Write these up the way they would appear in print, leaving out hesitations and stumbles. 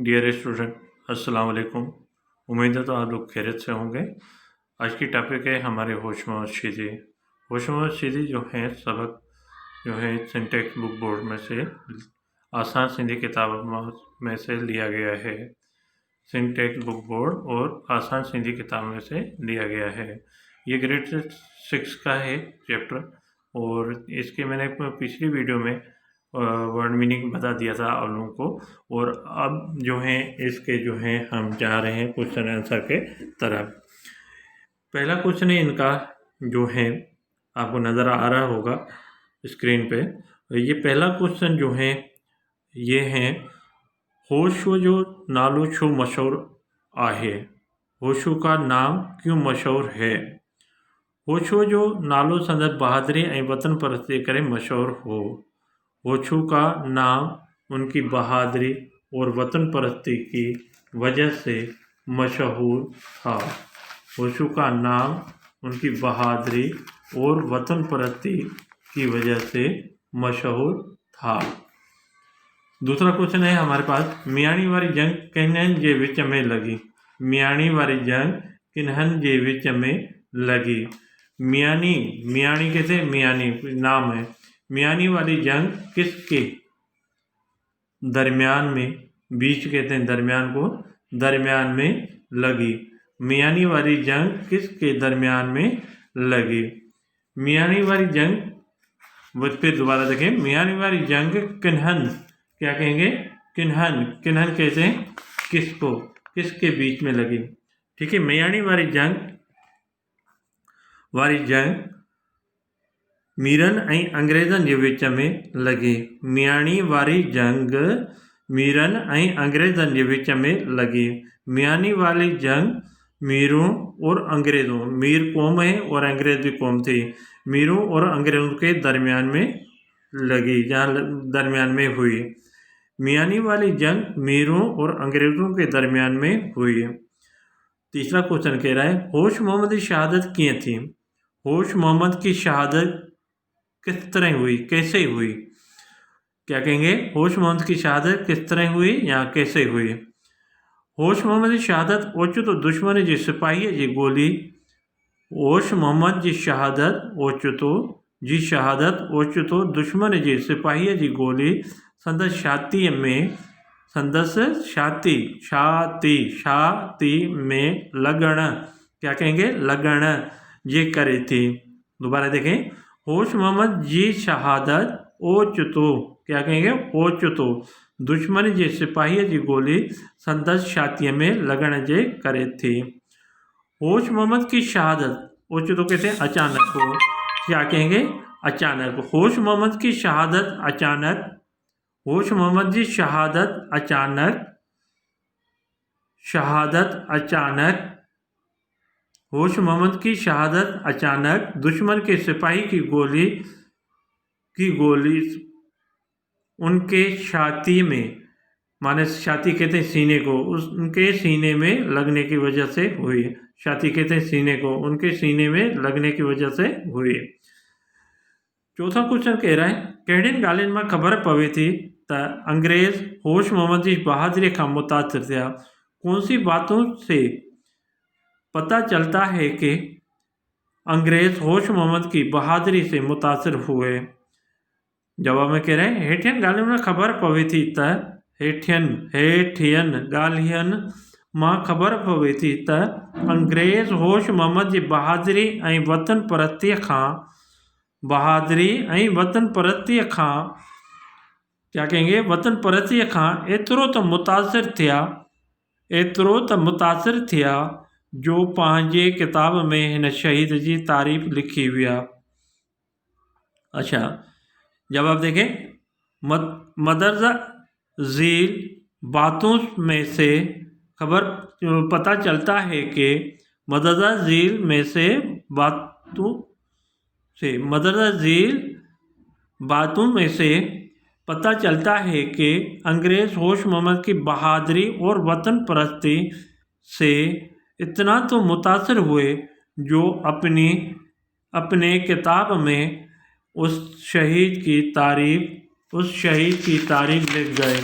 Dear student, अस्सलाम वालेकुम। उम्मीद है तो आप लोग खैरियत से होंगे। आज की टॉपिक है हमारे होश मोहम्मद शीदी। होश मोहम्मद शीदी जो है सबक जो है सिंटेक्स बुक बोर्ड में से आसान सिंधी किताब में से लिया गया है। सिंटेक्स बुक बोर्ड और आसान सिंधी किताब में से लिया गया है। ये ग्रेड 6 का है चैप्टर और इसके मैंने पिछली वीडियो में वर्ड मीनिंग बता दिया था आप लोगों को। और अब जो है इसके जो है हम जा रहे हैं क्वेश्चन आंसर के तरफ। पहला क्वेश्चन है इनका जो है आपको नज़र आ रहा होगा स्क्रीन पे। ये पहला क्वेश्चन जो है ये है होशो जो नालो छो मशहूर आहे। होशो का नाम क्यों मशहूर है? होशो जो नालो संदर्भ बहादुरी ऐं वतन परस्ती करे मशहूर हो। होशो का नाम उनकी बहादुरी और वतन परस्ती की वजह से मशहूर था। होशो का नाम उनकी बहादुरी और वतन परस्ती की वजह से मशहूर था। दूसरा क्वेश्चन है हमारे पास, मियाणी वारी जंग किन्हनि जे विच में लगी। मियाणी वारी जंग किन्हनि जे विच में लगी। मियाणी कैसे? मियाणी नाम है। मियाणी वाली जंग किसके दरमियान में, बीच कहते हैं दरमियान को, दरमियान में लगी। मियाणी वाली जंग किसके दरमियान में लगी? मियाणी वाली जंग फिर दोबारा देखें, मियाणी वाली जंग किन्हन, क्या कहेंगे? किन्हन। किन्हन कहते हैं किसको, किसके बीच में लगी। ठीक है, मियाणी वाली जंग मीरन ऐं अंग्रेज़नि जे विच में लगी। मियाणी वारी जंग मीरन ऐं अंग्रेज़नि जे विच में लगी। मियाणी वाली जंग मीरों और अंग्रेज़ों, मीर कौम है और अंग्रेज़ भी कौम थी, मीरों और अंग्रेज़ों के दरमियान में लगी, जहाँ दरमियान में हुई। मियाणी वाली जंग मीरों और अंग्रेज़ों के दरमियान में हुई। तीसरा क्वेश्चन कह रहा है, होश मोहम्मद की शहादत किए थी। होश मोहम्मद की शहादत किस तरह हुई, कैसे हुई? क्या कहेंगे? होश मोहम्मद की शहादत किस तरह हुई या कैसे हुई? होश मोहम्मद की शहादत ओचितो दुश्मन जी सिपाही जी गोली। होश मोहम्मद जी शहादत ओचितो दुश्मन जी सिपाही जी गोली संदसि छाती में लगण, क्या कहेंगे? लगण जे करे थी। दोबारा देखें, होश मोहम्मद जी शहादत ओचितो, क्या कहेंगे? ओचितो दुश्मन जे सिपाही जी गोली संदसि छातीअ में लगण जे करे थी। होश मोहम्मद की शहादत ओचितो कहते हैं अचानक हो, क्या कहेंगे? अचानक। होश मोहम्मद की शहादत अचानक, होश मोहम्मद की शहादत अचानक, शहादत अचानक, होश मोहम्मद की शहादत अचानक दुश्मन के सिपाही की गोली उनके छाती में, माने छाती कहते हैं सीने को, उनके सीने में लगने की वजह से हुई। छाती कहते हैं सीने को, उनके सीने में लगने की वजह से हुई। चौथा क्वेश्चन कह रहा है, कहिड़ियुनि ॻाल्हियुनि मां ख़बर पवे थी त अंग्रेज़ होश मोहम्मद की बहादुरी का मुतासिर थिया। कौन सी बातों से पता चलता है कि अंग्रेज़ होश मोहम्मद की बहादुरी से मुतासिर हुए? जवाब में कह रहे हैं, हेठियन ॻाल्हियुनि में ख़बर पवे थी त, हेठियन ॻाल्हियुनि मां ख़बर पवे थी त अंग्रेज़ होश मोहम्मद जी बहादुरी ऐं वतन परस्तीअ खां, क्या कहेंगे? वतन परस्तीअ खां एतिरो त मुतासिर थिया जो पंहिंजे किताब में हिन शहीद जी तारीफ़ लिखी विया। अच्छा, जवाब देखें, मदरजा झील बातों में से पता चलता है कि मदरजा झील बातों में से पता चलता है कि अंग्रेज़ होश मोहम्मद की बहादुरी और वतन परस्ती से इतना तो मुतासिर हुए जो अपने किताब में उस शहीद की तारीफ लिख गए।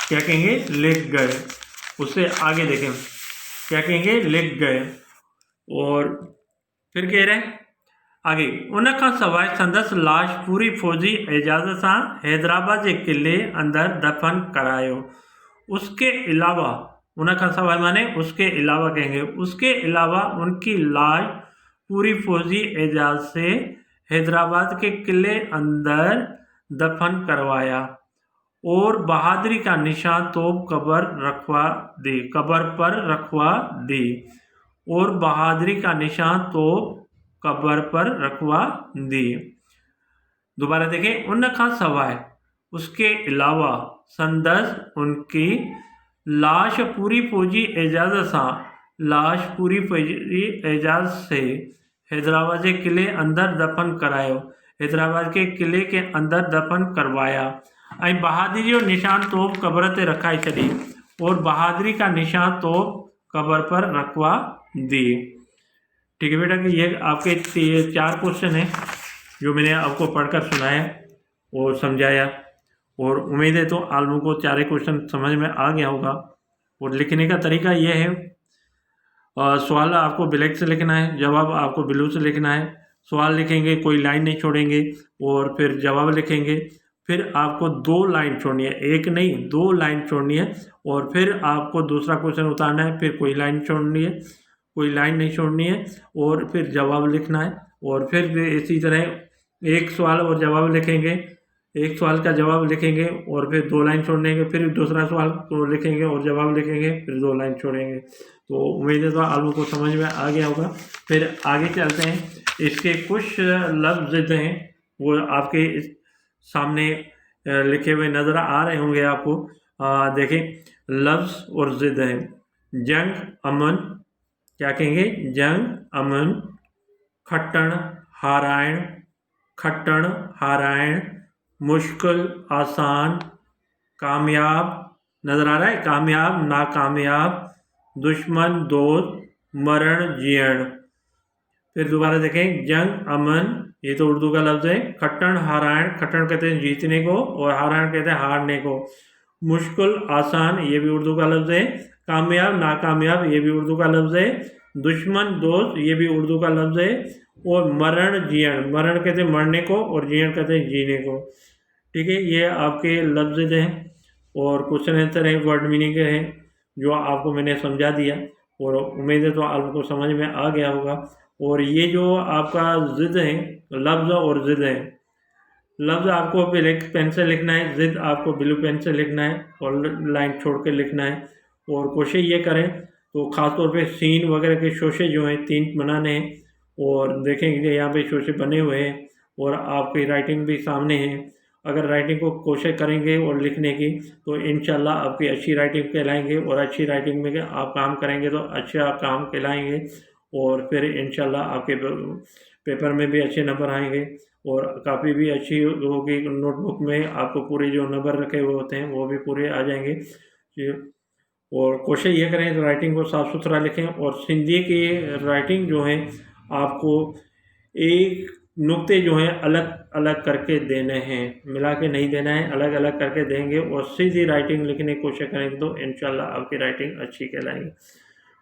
क्या कहेंगे, लिख गए। उससे आगे देखें, क्या कहेंगे, लिख गए। और फिर कह रहे हैं आगे, उनखां सवाइ संदसि लाश पूरी फौजी एजाज़ सां हैदराबाद के किले अंदर दफन करायो। उसके अलावा, उनखां सवाइ माने उसके अलावा कहेंगे, उसके अलावा उनकी लाश पूरी फौजी एजाज से हैदराबाद के किले अंदर दफन करवाया और बहादुरी का निशान तोप कब्र पर रखवा दी और बहादुरी का निशान तोप कब्र पर रखवा दी। दोबारा देखें, उनखां सवाइ उसके अलावा संदस उनकी लाश पूरी फौजी एजाज सां, लाश पूरी फौजी एजाज से हैदराबाद के किले अंदर दफन करायो, हैदराबाद के किले के अंदर दफन करवाया। ऐं बहादुरी जो निशान तोप कब्र ते रखाई छॾी और बहादुरी का निशान तोप कब्र पर रखवा दी। ठीक है बेटा, कि ये आपके 4 क्वेश्चन हैं जो मैंने आपको पढ़कर सुनाया और समझाया, और उम्मीद है तो आप लोगों को 4 क्वेश्चन समझ में आ गया होगा। और लिखने का तरीका ये है, सवाल आपको ब्लैक से लिखना है, जवाब आपको ब्लू से लिखना है। सवाल लिखेंगे, कोई लाइन नहीं छोड़ेंगे, और फिर जवाब लिखेंगे, फिर आपको 2 लाइन छोड़नी है, एक नहीं 2 लाइन छोड़नी है, और फिर आपको दूसरा क्वेश्चन उतारना है, फिर कोई लाइन छोड़नी है, कोई लाइन नहीं छोड़नी है, और फिर जवाब लिखना है। और फिर इसी तरह एक सवाल और जवाब लिखेंगे, एक सवाल का जवाब लिखेंगे और फिर 2 लाइन छोड़ेंगे, फिर दूसरा सवाल को लिखेंगे और जवाब लिखेंगे, फिर 2 लाइन छोड़ेंगे। तो उम्मीद है तो आप लोगों को समझ में आ गया होगा। फिर आगे चलते हैं, इसके कुछ लफ्ज़ हैं वो आपके सामने लिखे हुए नज़र आ रहे होंगे आपको। देखें, लफ्ज़ और ज़िद हैं, जंग अमन, क्या कहेंगे, जंग अमन, खट्टण हारायण, खट्टण हारायण, मुश्किल आसान, कामयाब, नज़र आ रहा है, कामयाब नाकामयाब, दुश्मन दोस्त, मरण जियण। फिर दोबारा देखें, जंग अमन, ये तो उर्दू का लफ्ज़ है, खट्टण हारायण, खट्टण कहते हैं जीतने को और हारायण कहते हैं हारने को, मुश्किल आसान, ये भी उर्दू का लफ्ज़ है, कामयाब नाकामयाब, ये भी उर्दू का लफ्ज़ है, दुश्मन दोस्त, ये भी उर्दू का लफ्ज़ है, और मरण जियण, मरण कहते हैं मरने को और जियण कहते हैं जीने को। ठीक है, ये आपके लफ्ज़ हैं और क्वेश्चन आंसर है, वर्ड मीनिंग है जो आपको मैंने समझा दिया, और उम्मीद है तो आपको समझ में आ गया होगा। और ये जो आपका ज़िद है, लफ्ज़ और ज़िद है, लफ्ज़ आपको ब्लैक पेन से लिखना है, ज़िद आपको ब्लू पेन से लिखना है और लाइन छोड़ के लिखना है। और कोशिश ये करें तो ख़ासतौर पे सीन वगैरह के शोशे जो हैं 3 बनाने हैं, और देखेंगे यहाँ पे शोशे बने हुए हैं और आपकी राइटिंग भी सामने है। अगर राइटिंग को कोशिश करेंगे और लिखने की तो इंशाल्लाह आपकी अच्छी राइटिंग कहलाएंगे, और अच्छी राइटिंग में आप काम करेंगे तो अच्छा काम कहलाएंगे, और फिर इंशाल्लाह आपके पेपर में भी अच्छे नंबर आएंगे और काफ़ी भी अच्छी होगी। नोटबुक में आपको पूरे जो नंबर रखे हुए होते हैं वो भी पूरे आ जाएंगे। और कोशिश ये करें तो राइटिंग को साफ़ सुथरा लिखें, और सिंधी की राइटिंग जो है आपको एक नुक्ते जो हैं अलग अलग करके देने हैं, मिला के नहीं देना है, अलग अलग करके देंगे, और सीधी राइटिंग लिखने की कोशिश करेंगे तो इंशाल्लाह आपकी राइटिंग अच्छी कहलाएगी।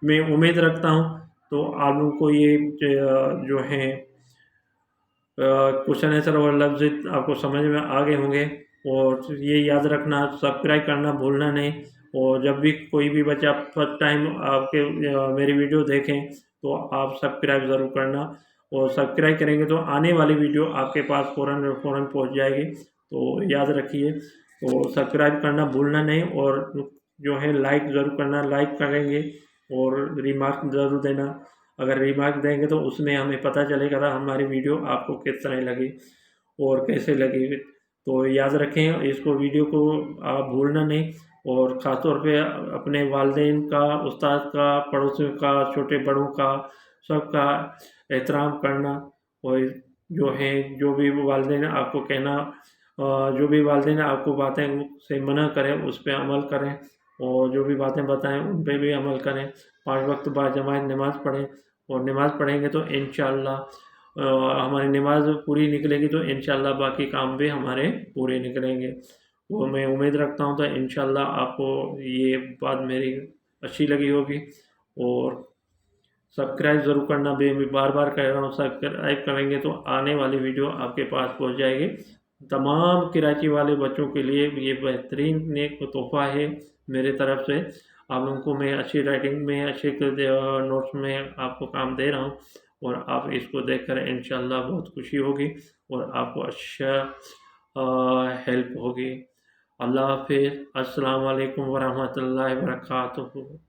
मैं उम्मीद रखता हूँ तो आप लोगों को ये जो है क्वेश्चन आंसर और लफ्ज़ आपको समझ में आ गए होंगे। और ये याद रखना, सब्सक्राइब करना भूलना नहीं, और जब भी कोई भी बच्चा फर्स्ट टाइम आपके मेरी वीडियो देखें तो आप सब्सक्राइब ज़रूर करना, और सब्सक्राइब करेंगे तो आने वाली वीडियो आपके पास फ़ौरन पहुंच जाएगी। तो याद रखिए, तो सब्सक्राइब करना भूलना नहीं, और जो है लाइक ज़रूर करना, लाइक करेंगे और रिमार्क ज़रूर देना। अगर रिमार्क देंगे तो उसमें हमें पता चलेगा था हमारी वीडियो आपको किस तरह लगी और कैसे लगी। तो याद रखें इसको, वीडियो को आप भूलना नहीं, और ख़ासतौर पे अपने वालिदैन का, उस्ताद का, पड़ोसियों का, छोटे बड़ों का, सबका एहतराम करना। और जो है जो भी वालिदैन आपको कहना, जो भी वालिदैन आपको बातें से मना करें उस पर अमल करें, और जो भी बातें बताएं उन पर भी अमल करें। 5 वक्त बाद जमात नमाज़ पढ़ें, और नमाज़ पढ़ेंगे तो इंशाअल्लाह हमारी नमाज पूरी निकलेगी तो इंशाअल्लाह बाकी काम भी हमारे पूरे निकलेंगे। वो मैं उम्मीद रखता हूँ। तो इंशाल्लाह आपको ये बात मेरी अच्छी लगी होगी। और सब्सक्राइब ज़रूर करना भी, मैं बार-बार कह रहा हूँ, सब्सक्राइब करेंगे तो आने वाली वीडियो आपके पास पहुँच जाएगी। तमाम कराची वाले बच्चों के लिए ये बेहतरीन एक तोहफ़ा है मेरे तरफ से। आप लोगों को मैं अच्छी राइटिंग में, अच्छे नोट्स में आपको काम दे रहा हूँ, और आप इसको देखकर इंशाल्लाह बहुत खुशी होगी और आपको अच्छा हेल्प होगी। अल्लाह हाफ़िज़। अस्सलाम वालेकुम व रहमतुल्लाहि व बरकातुहू।